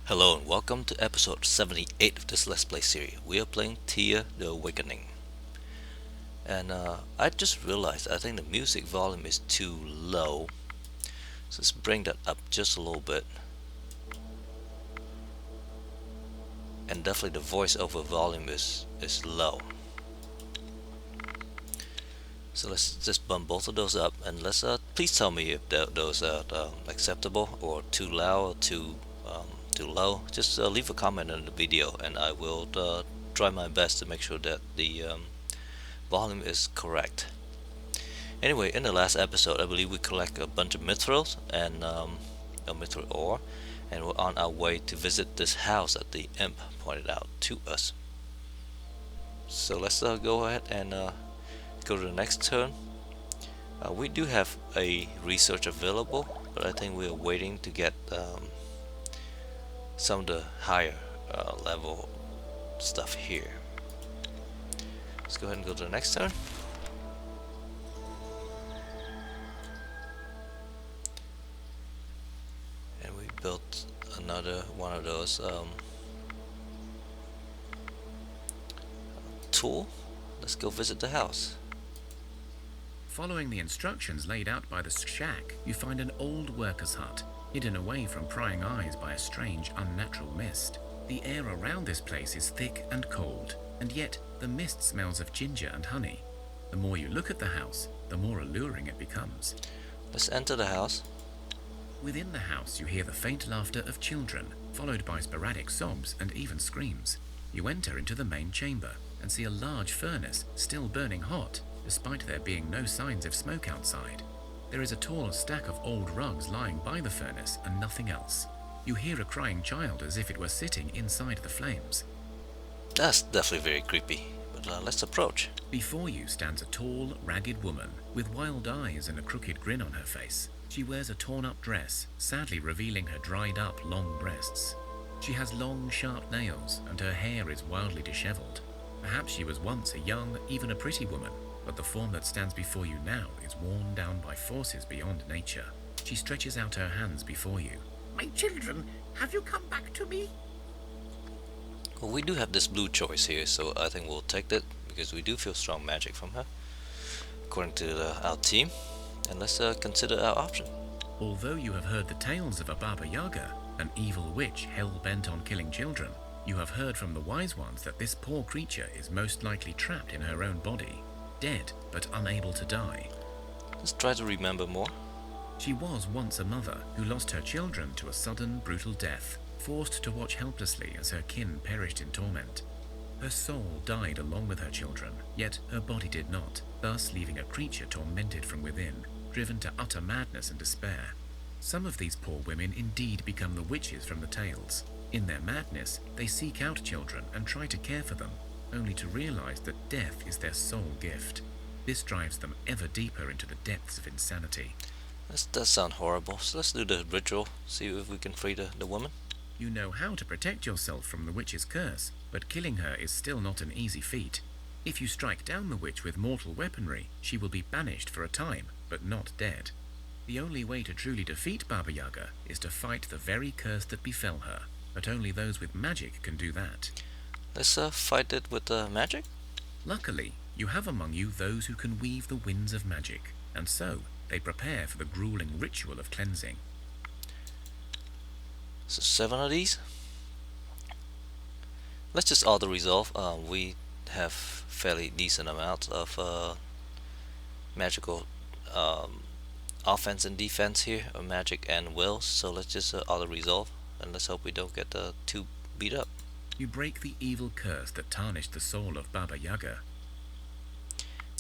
Hello and welcome to episode 78 of this Let's Play series. We are playing Thea the Awakening. And I just realized I think the music volume is too low. So let's bring that up just a little bit. And definitely the voiceover volume is low. So let's just bump both of those up and let's please tell me if those are acceptable or too loud or too low. Just leave a comment on the video and I will try my best to make sure that the volume is correct. Anyway, in the last episode I believe we collect a bunch of mithrils and a mithril ore, and we're on our way to visit this house that the imp pointed out to us. So let's go ahead and go to the next turn. We do have a research available, but I think we are waiting to get some of the higher level stuff here. Let's go ahead and go to the next turn. And we built another one of those tool. Let's go visit the house. Following the instructions laid out by the Skshack, you find an old worker's hut, hidden away from prying eyes by a strange, unnatural mist. The air around this place is thick and cold, and yet the mist smells of ginger and honey. The more you look at the house, the more alluring it becomes. Let's enter the house. Within the house you hear the faint laughter of children, followed by sporadic sobs and even screams. You enter into the main chamber and see a large furnace still burning hot, despite there being no signs of smoke outside. There is a tall stack of old rugs lying by the furnace and nothing else. You hear a crying child as if it were sitting inside the flames. That's definitely very creepy, but let's approach. Before you stands a tall, ragged woman with wild eyes and a crooked grin on her face. She wears a torn-up dress, sadly revealing her dried-up, long breasts. She has long, sharp nails, and her hair is wildly disheveled. Perhaps she was once a young, even a pretty woman, but the form that stands before you now is worn down by forces beyond nature. She stretches out her hands before you. My children, have you come back to me? Well, we do have this blue choice here, so I think we'll take that because we do feel strong magic from her, according to our team. And let's consider our option. Although you have heard the tales of a Baba Yaga, an evil witch hell-bent on killing children, you have heard from the wise ones that this poor creature is most likely trapped in her own body, dead but unable to die. Let's try to remember more. She was once a mother who lost her children to a sudden, brutal death, forced to watch helplessly as her kin perished in torment. Her soul died along with her children, yet her body did not, thus leaving a creature tormented from within, driven to utter madness and despair. Some of these poor women indeed become the witches from the tales. In their madness, they seek out children and try to care for them, only to realize that death is their sole gift. This drives them ever deeper into the depths of insanity. This does sound horrible, so let's do the ritual, see if we can free the woman. You know how to protect yourself from the witch's curse, but killing her is still not an easy feat. If you strike down the witch with mortal weaponry, she will be banished for a time, but not dead. The only way to truly defeat Baba Yaga is to fight the very curse that befell her, but only those with magic can do that. Let's fight it with magic. Luckily, you have among you those who can weave the winds of magic, and so they prepare for the grueling ritual of cleansing. So 7 of these. Let's just auto resolve. We have fairly decent amounts of magical offense and defense here, of magic and will. So let's just auto resolve, and let's hope we don't get too beat up. You break the evil curse that tarnished the soul of Baba Yaga.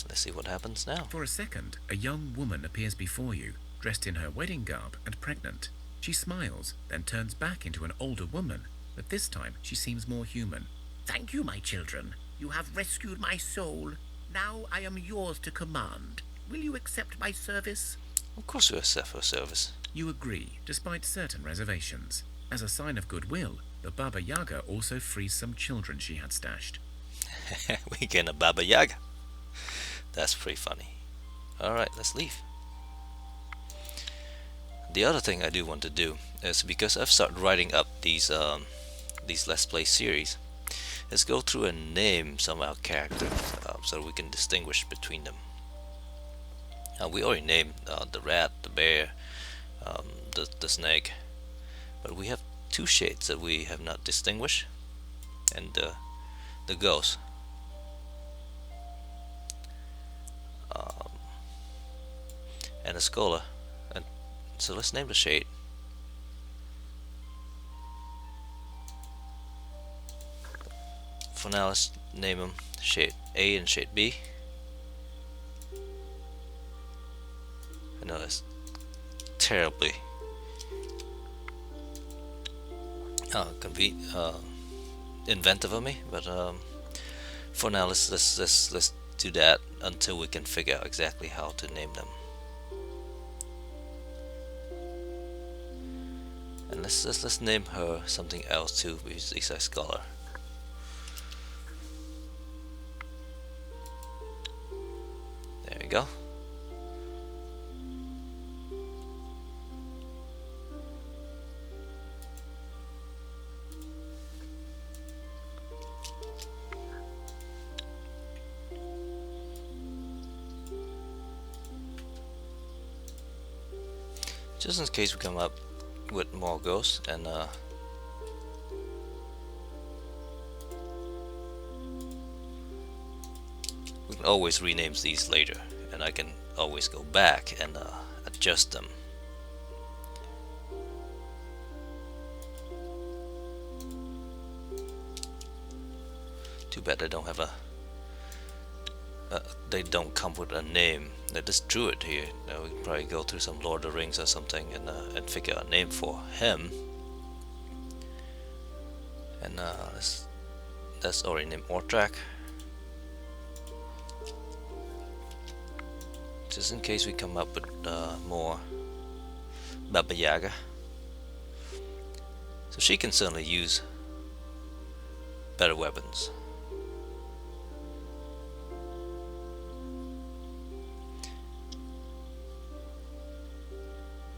Let's see what happens now. For a second, a young woman appears before you, dressed in her wedding garb and pregnant. She smiles, then turns back into an older woman, but this time she seems more human. Thank you, my children. You have rescued my soul. Now I am yours to command. Will you accept my service? Of course we accept her service. You agree, despite certain reservations. As a sign of goodwill, the Baba Yaga also frees some children she had stashed. We get a Baba Yaga. That's pretty funny. Alright, let's leave. The other thing I do want to do is, because I've started writing up these Let's Play series, is go through and name some of our characters so we can distinguish between them. We already named the rat, the bear, the snake, but we have two shades that we have not distinguished, and the ghost. And a scholar. And so let's name the shade. For now, let's name them shade A and shade B. I know that's terribly inventive of me, but for now, let's do that until we can figure out exactly how to name them. And let's name her something else too, because she's a scholar. There we go. Just in case we come up with more ghosts, and we can always rename these later, and I can always go back and adjust them. Too bad they don't have they don't come with a name. They just drew it here. Now we can probably go through some Lord of the Rings or something and figure out a name for him. And that's already named Ortrak. Just in case we come up with more Baba Yaga. So she can certainly use better weapons.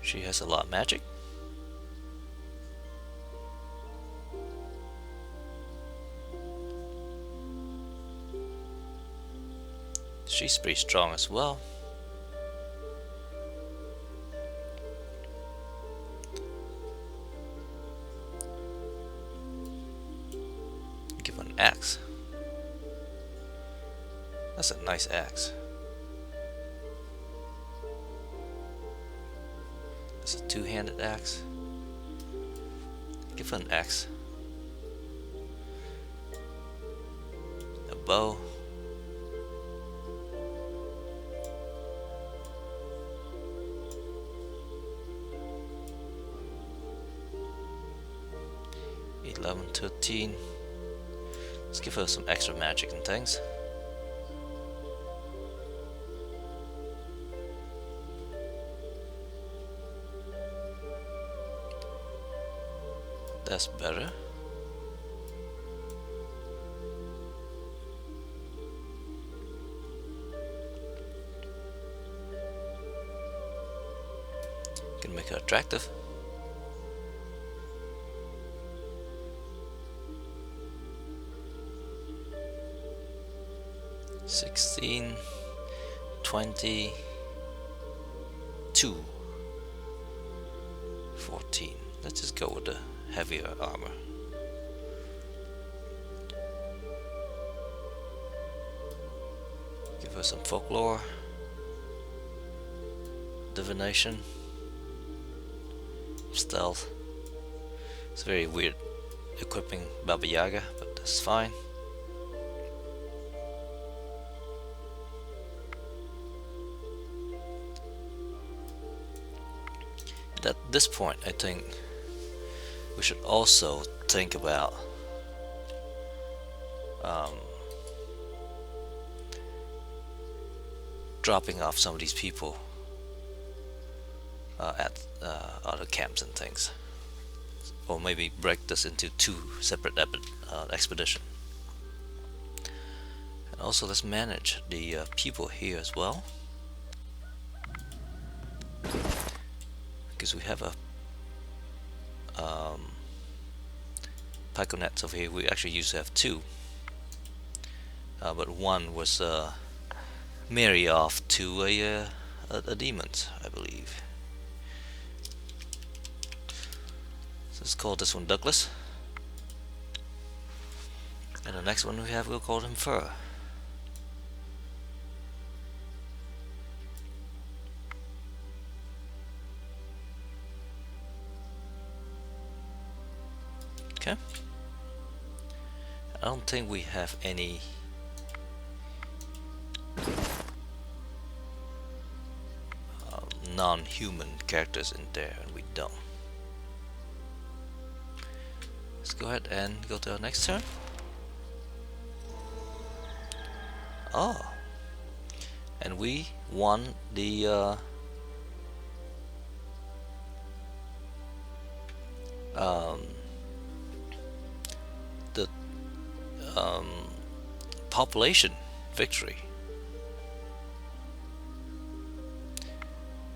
She has a lot of magic. She's pretty strong as well. Give her an axe. That's a nice axe. It's a two-handed axe. Give her an axe. A bow. $11, $13. Let's give her some extra magic and things. That's better. Can make her attractive. $16, $22, $14. Let's just go with the heavier armor. Give her some folklore, divination, stealth. It's very weird equipping Baba Yaga, but that's fine. At this point, I think we should also think about dropping off some of these people at other camps and things, or maybe break this into two separate expeditions. And also, let's manage the people here as well. because we have a Pyconets over here. We actually used to have two, but one was married off to a demon, I believe. So let's call this one Douglas, and the next one we have, we'll call him Fur. Okay. I don't think we have any non-human characters in there, and we don't. Let's go ahead and go to our next turn. Oh, and we won the the population victory.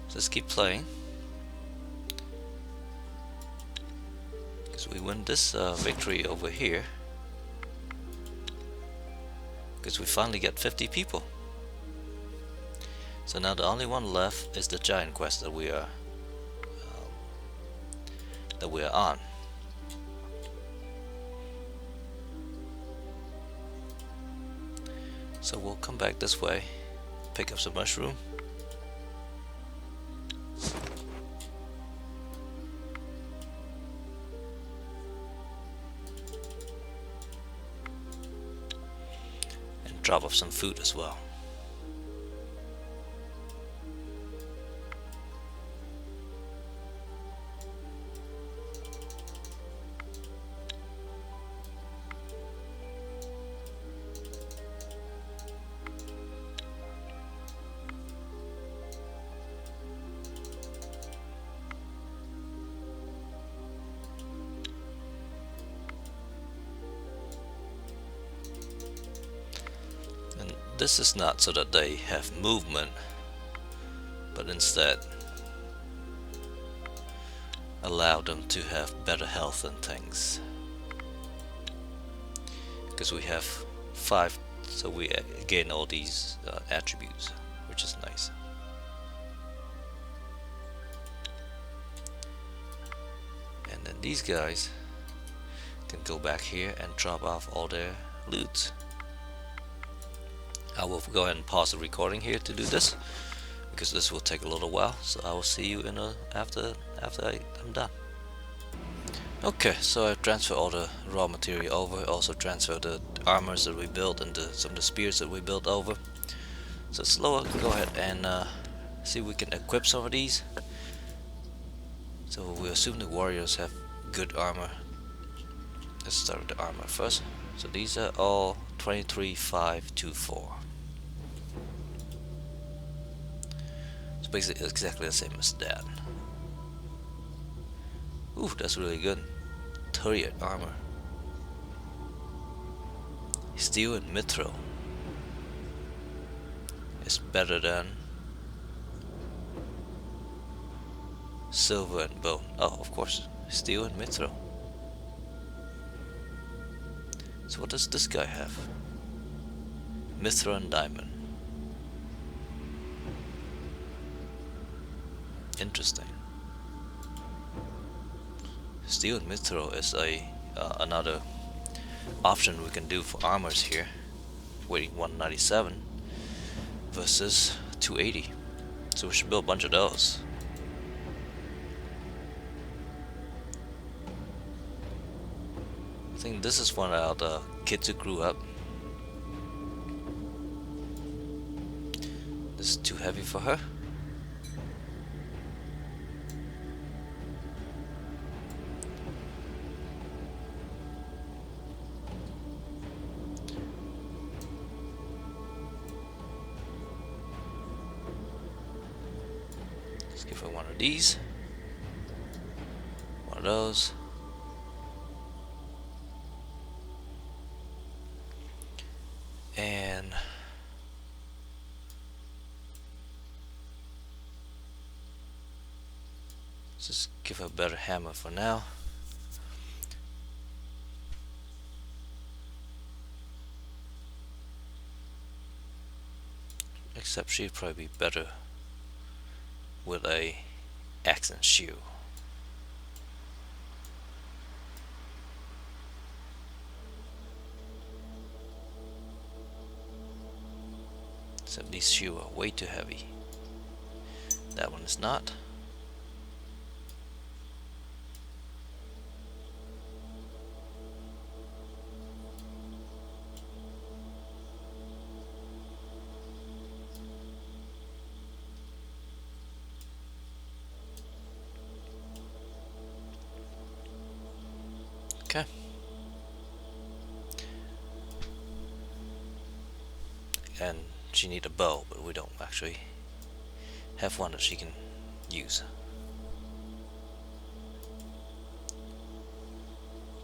So let's keep playing, because we win this victory over here, because we finally get 50 people. So now the only one left is the giant quest that we are on. So we'll come back this way, pick up some mushroom, and drop off some food as well. This is not so that they have movement, but instead allow them to have better health and things. Because we have 5, so we gain all these attributes, which is nice. And then these guys can go back here and drop off all their loot. I will go ahead and pause the recording here to do this, because this will take a little while. So I will see you in after I'm done. Okay, so I've transferred all the raw material over. Also transferred the armors that we built and some of the spears that we built over. So slower, go ahead and see if we can equip some of these. So we assume the warriors have good armor. Let's start with the armor first. So these are all 23,524. It's basically exactly the same as that. Ooh, that's really good. Turret armor. Steel and mithril is better than silver and bone. Oh, of course, steel and mithril. So what does this guy have? Mithril and diamond. Interesting. Steel and mithril is another option we can do for armors here. Weighing 197 versus 280. So we should build a bunch of those. I think this is one of the kids who grew up. This is too heavy for her. Let's give her one of these. One of those. And Just give her a better hammer for now. Except she'd probably be better with a axe and shoe. Except these shoes are way too heavy. That one is not. Okay. And she need a bow, but we don't actually have one that she can use.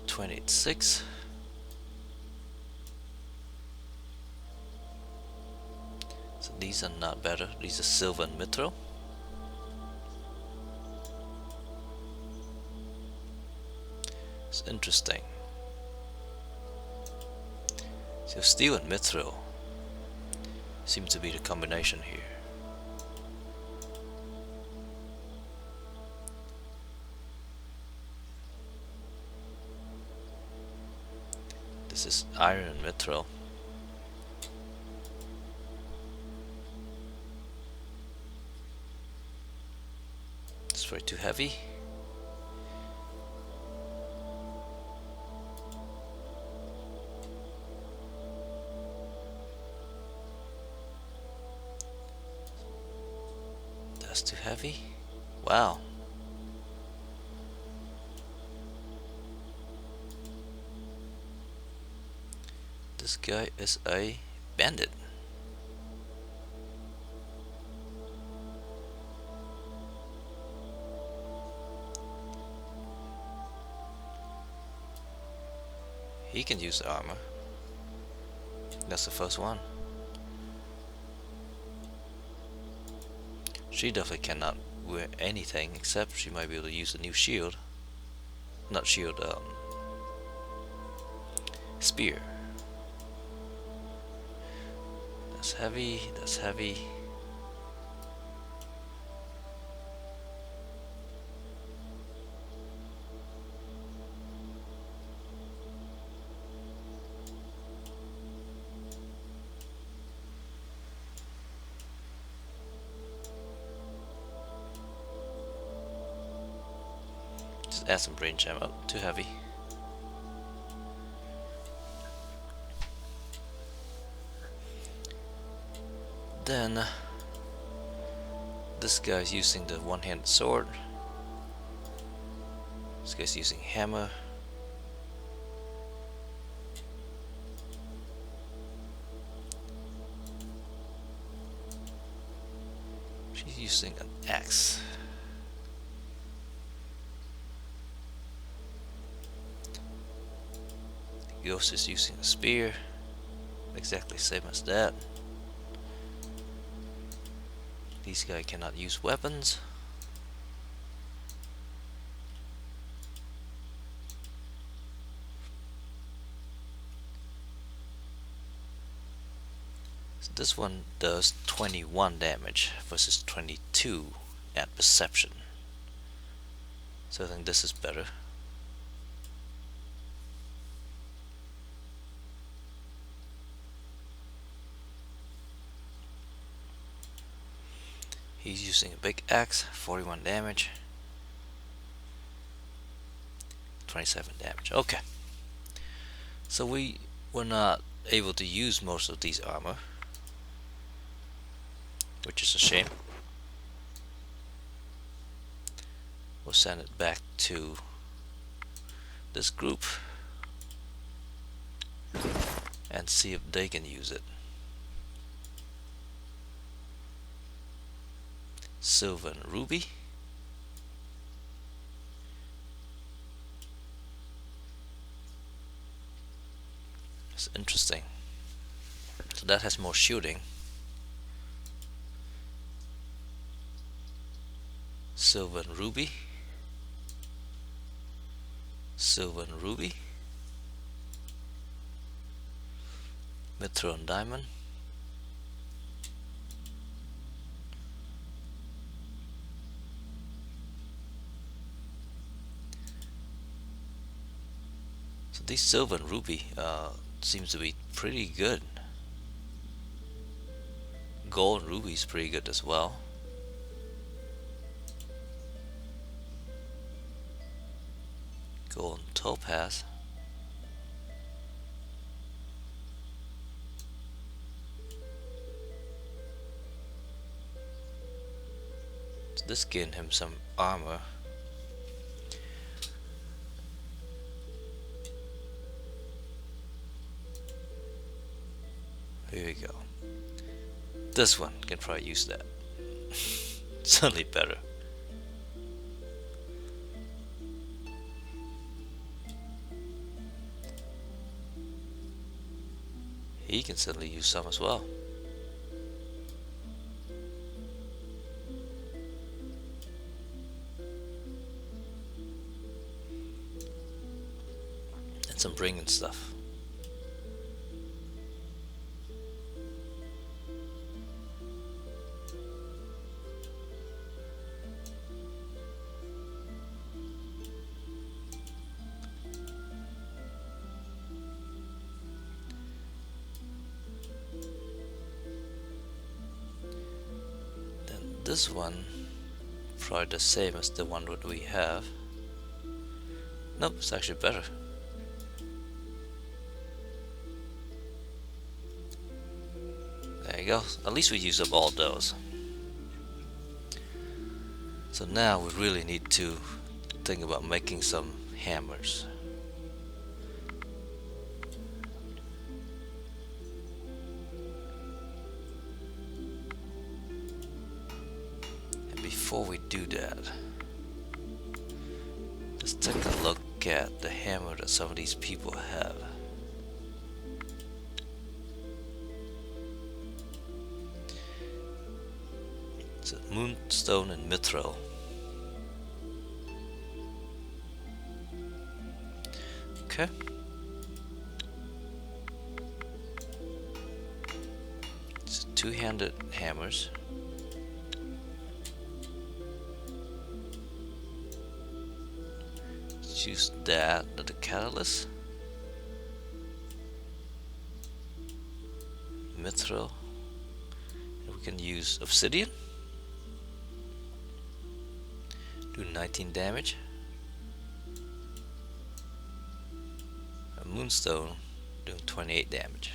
26. So these are not better. These are silver and mithril. It's interesting. So steel and mithril seems to be the combination here. This is iron and mithril. It's very too heavy. That's too heavy. Wow. This guy is a bandit. He can use armor. That's the first one. She definitely cannot wear anything, except she might be able to use a new shield. Not shield, spear. That's heavy, that's heavy. Just add some brain jam up, too heavy. Then this guy's using the one-handed sword. This guy's using hammer. She's using an axe. The ghost is using a spear. Exactly same as that. These guys cannot use weapons. So this one does 21 damage versus 22 at perception. So I think this is better. He's using a big axe, 41 damage. 27 damage. Okay. So we were not able to use most of these armor, which is a shame. We'll send it back to this group and see if they can use it. Silver and ruby. It's interesting. So that has more shooting. Silver and ruby. silver and ruby, mithril and diamond, so these silver and ruby seems to be pretty good. Gold and ruby is pretty good as well. Gold and topaz. So this gained him some armor. Here we go. This one can probably use that. Certainly better. He can certainly use some as well. And some ring and stuff. This one probably the same as the one that we have. Nope, it's actually better. There you go. At least we use up all those. So now we really need to think about making some hammers. Before we do that, let's take a look at the hammer that some of these people have. It's a moonstone and mithril. Okay. It's two-handed hammers. Use that as the catalyst. Mithril. And we can use obsidian. Do 19 damage. A moonstone doing 28 damage.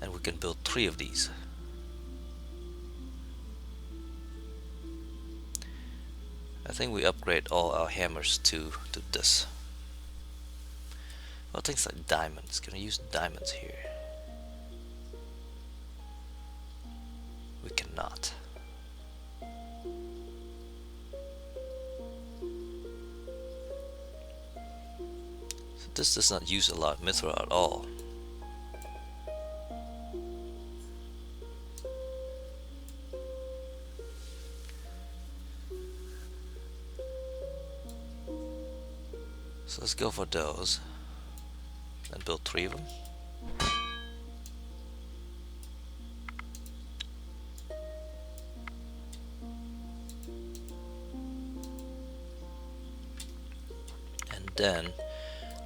And we can build 3 of these. I think we upgrade all our hammers to this. Well, things like diamonds. Can I use diamonds here? We cannot. So this does not use a lot of mithril at all. So let's go for those and build 3 of them. And then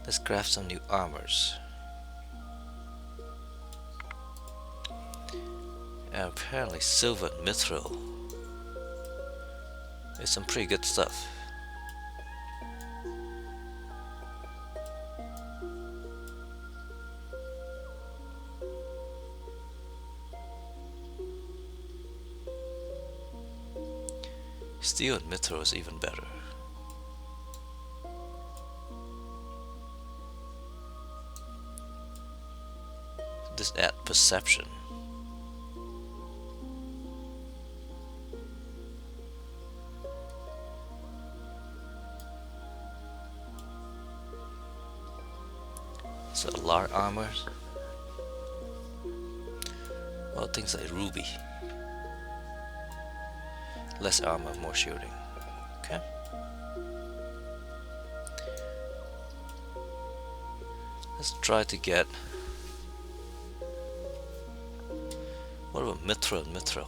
let's craft some new armors. And apparently silver and mithril is some pretty good stuff. Steel and mithril is even better. This add perception. So large armors. Well, things like ruby. Less armor, more shielding. Okay. Let's try to get. What about mithril and mithril?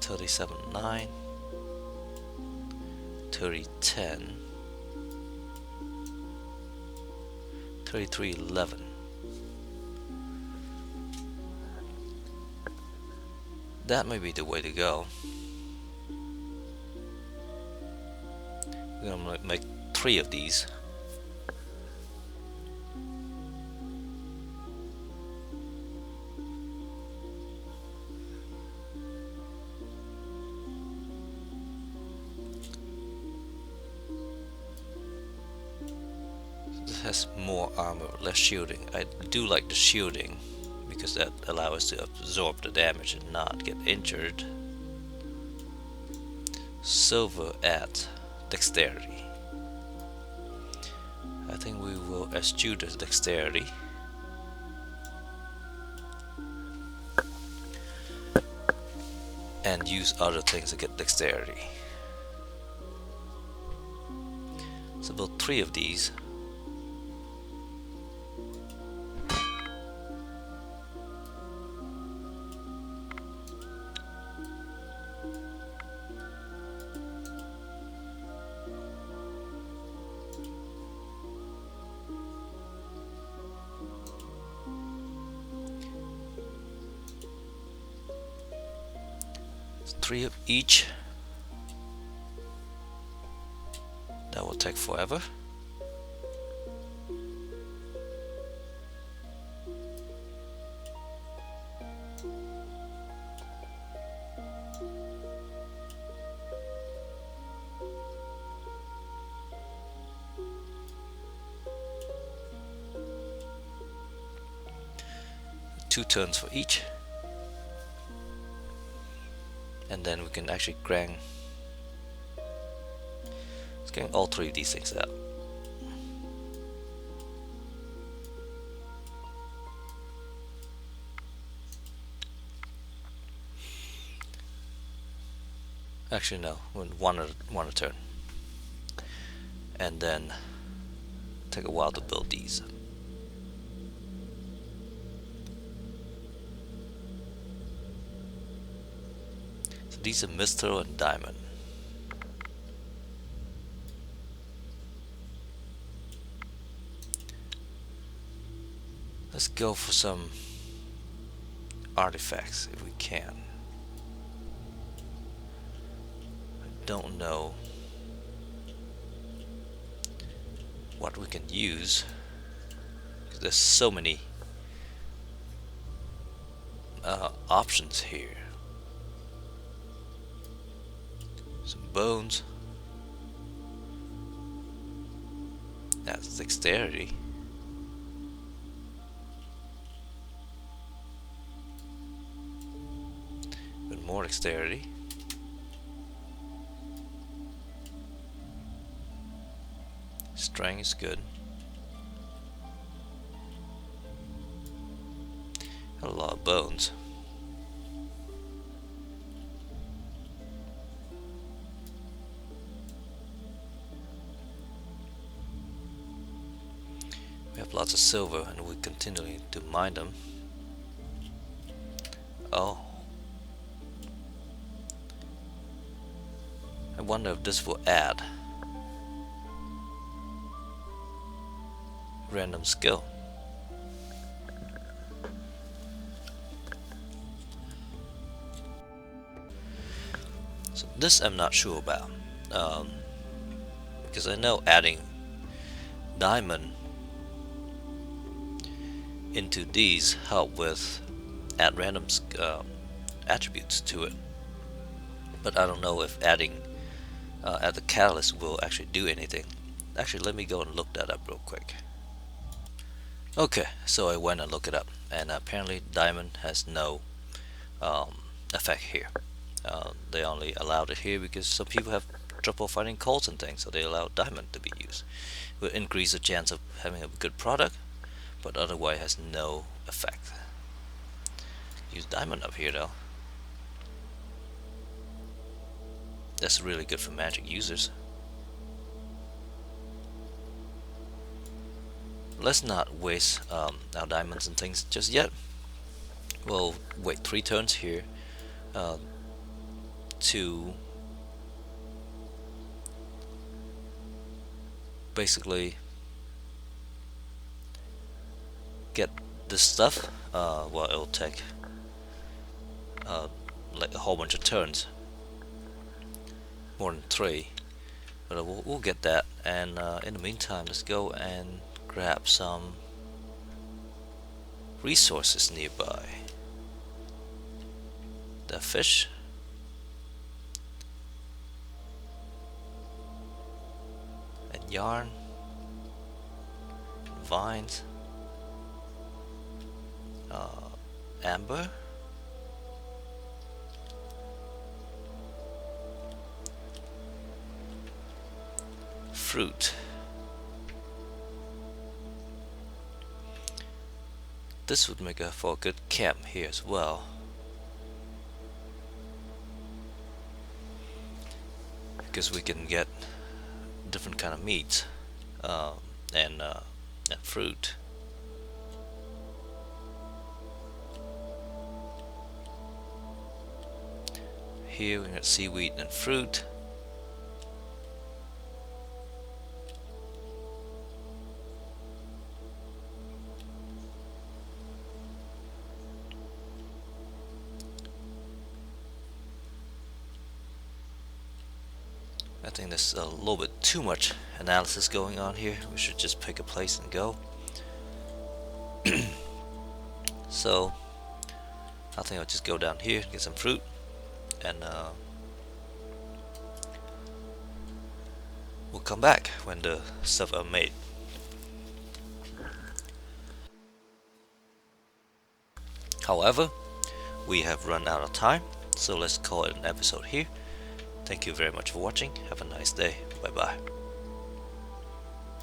37.9, 30.10, 33.11. That may be the way to go. We're gonna make 3 of these. This has more armor, less shielding. I do like the shielding because that allows us to absorb the damage and not get injured. Silver at dexterity. I think we will eschew the dexterity. And use other things to get dexterity. So build 3 of these. Three of each. That will take forever. Two turns for each. And then we can actually crank. Let's get all 3 of these things out. Actually, no, one a turn, and then take a while to build these. These are mithril and diamond. Let's go for some artifacts if we can. I don't know what we can use because there's so many options here. Some bones. That's dexterity. But more dexterity. Strength is good. Got a lot of bones. We have lots of silver and we continually to mine them. Oh. I wonder if this will add random skill. So this I'm not sure about, because I know adding diamond into these help with add random attributes to it, but I don't know if adding add the catalyst will actually do anything. Actually, let me go and look that up real quick. Okay, so I went and looked it up, and apparently diamond has no effect here. They only allowed it here because some people have trouble finding coals and things, so they allow diamond to be used. It will increase the chance of having a good product, but otherwise has no effect. Use diamond up here though. That's really good for magic users. Let's not waste our diamonds and things just yet. We'll wait 3 turns here uh, to basically get this stuff. Well, it'll take like a whole bunch of turns, more than 3, but we'll get that. And in the meantime, let's go and grab some resources nearby. The fish, and yarn, vines, amber, fruit. This would make for a good camp here as well, because we can get different kind of meat and fruit. Here we got seaweed and fruit. I think there's a little bit too much analysis going on here. We should just pick a place and go. So I think I'll just go down here, get some fruit, and we'll come back when the stuff are made. However, we have run out of time, so let's call it an episode here. Thank you very much for watching. Have a nice day. Bye bye.